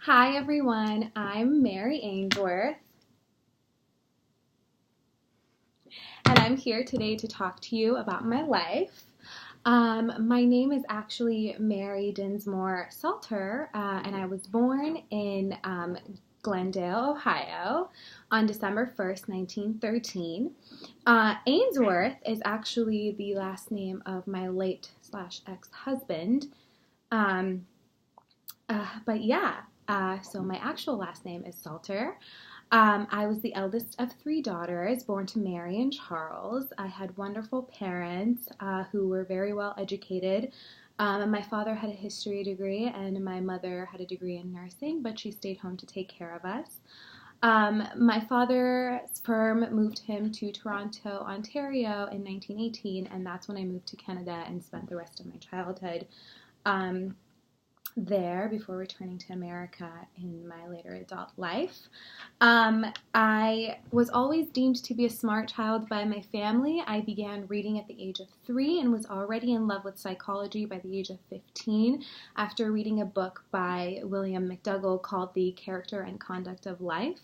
Hi everyone, I'm Mary Ainsworth, and I'm here today to talk to you about my life. My name is actually Mary Dinsmore Salter, and I was born in Glendale, Ohio on December 1st, 1913. Ainsworth is actually the last name of my late/ex-husband. Um, so my actual last name is Salter. I was the eldest of three daughters, born to Mary and Charles. I had wonderful parents who were very well educated. My father had a history degree, and my mother had a degree in nursing, but she stayed home to take care of us. My father's firm moved him to Toronto, Ontario in 1918, and that's when I moved to Canada and spent the rest of my childhood there before returning to America in my later adult life. I was always deemed to be a smart child by my family. I began reading at the age of 3 and was already in love with psychology by the age of 15 after reading a book by William McDougall called The Character and Conduct of Life.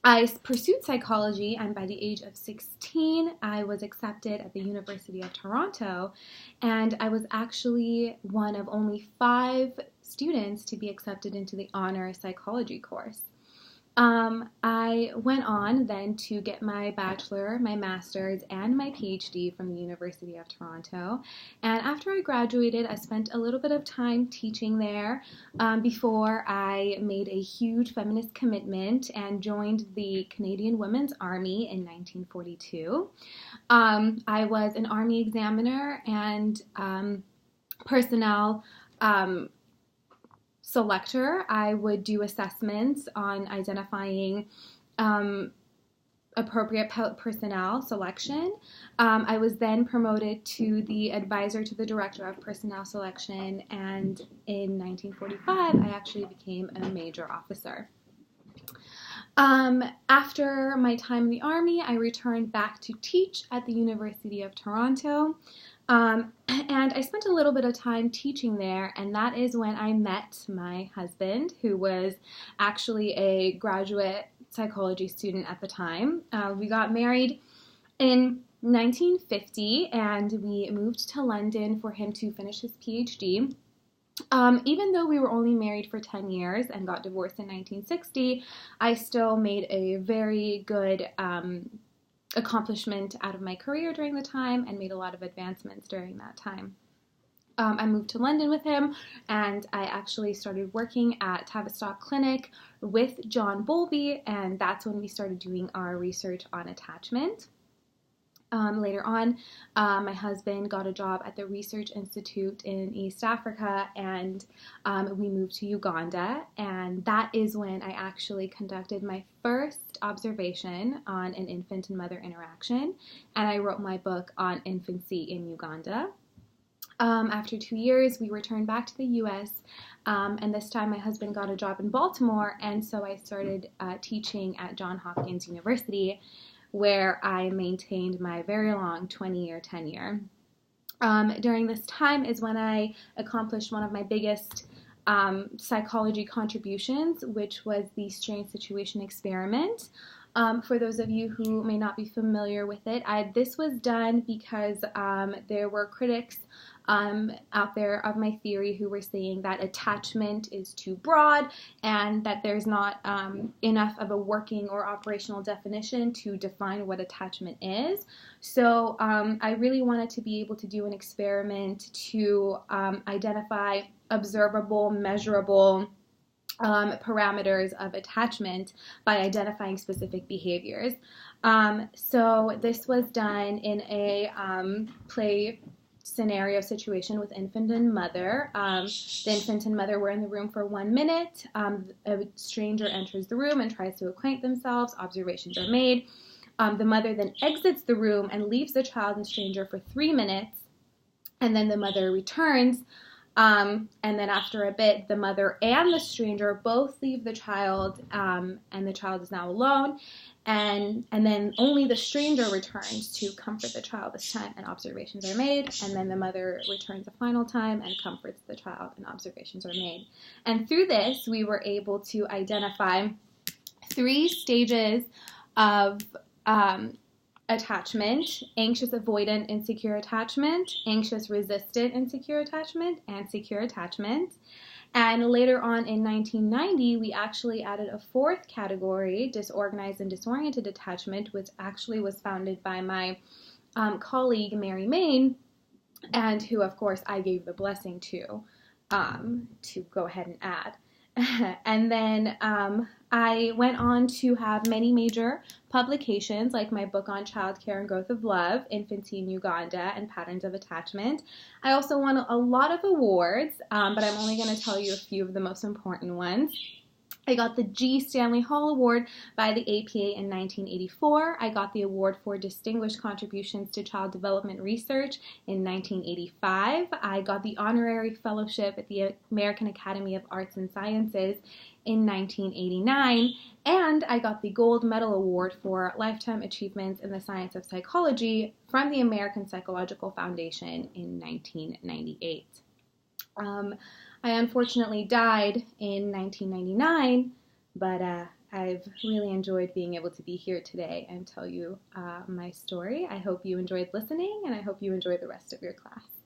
I pursued psychology, and by the age of 16, I was accepted at the University of Toronto, and I was actually one of only 5 students to be accepted into the honor psychology course. I went on then to get my bachelor, my master's, and my PhD from the University of Toronto. And after I graduated, I spent a little bit of time teaching there before I made a huge feminist commitment and joined the Canadian Women's Army in 1942. I was an Army examiner and personnel selector. I would do assessments on identifying appropriate personnel selection. I was then promoted to the advisor to the director of personnel selection, and in 1945, I actually became a major officer. After my time in the Army, I returned back to teach at the University of Toronto. And I spent a little bit of time teaching there, and that is when I met my husband, who was actually a graduate psychology student at the time. We got married in 1950, and we moved to London for him to finish his PhD. Even though we were only married for 10 years and got divorced in 1960, I still made a very good accomplishment out of my career during the time and made a lot of advancements during that time. I moved to London with him, and I actually started working at Tavistock Clinic with John Bowlby, and that's when we started doing our research on attachment. Later on, my husband got a job at the Research Institute in East Africa, and we moved to Uganda, and that is when I actually conducted my first observation on an infant and mother interaction, and I wrote my book on infancy in Uganda. After 2 years, we returned back to the U.S., and this time my husband got a job in Baltimore, and so I started teaching at Johns Hopkins University, where I maintained my very long 20-year tenure. During this time is when I accomplished one of my biggest psychology contributions, which was the strange situation experiment. For those of you who may not be familiar with it, this was done because there were critics out there of my theory who were saying that attachment is too broad and that there's not enough of a working or operational definition to define what attachment is. So I really wanted to be able to do an experiment to identify observable, measurable parameters of attachment by identifying specific behaviors. So this was done in a play scenario situation with infant and mother. The infant and mother were in the room for 1 minute. A stranger enters the room and tries to acquaint themselves. Observations are made. The mother then exits the room and leaves the child and stranger for 3 minutes, and then the mother returns And then after a bit, the mother and the stranger both leave the child, and the child is now alone. And then only the stranger returns to comfort the child this time, and observations are made. And then the mother returns a final time and comforts the child, and observations are made. And through this, we were able to identify 3 stages of attachment: anxious avoidant insecure attachment, anxious resistant insecure attachment, and secure attachment. And later on in 1990, we actually added a 4th category, disorganized and disoriented attachment, which actually was founded by my colleague Mary Main, and who, of course, I gave the blessing to go ahead and add. And then I went on to have many major publications, like my book on childcare and growth of love, Infancy in Uganda and Patterns of Attachment. I also won a lot of awards, but I'm only going to tell you a few of the most important ones. I got the G. Stanley Hall Award by the APA in 1984. I got the award for Distinguished Contributions to Child Development Research in 1985. I got the Honorary Fellowship at the American Academy of Arts and Sciences in 1989. And I got the Gold Medal Award for Lifetime Achievements in the Science of Psychology from the American Psychological Foundation in 1998. I unfortunately died in 1999, but I've really enjoyed being able to be here today and tell you my story. I hope you enjoyed listening, and I hope you enjoy the rest of your class.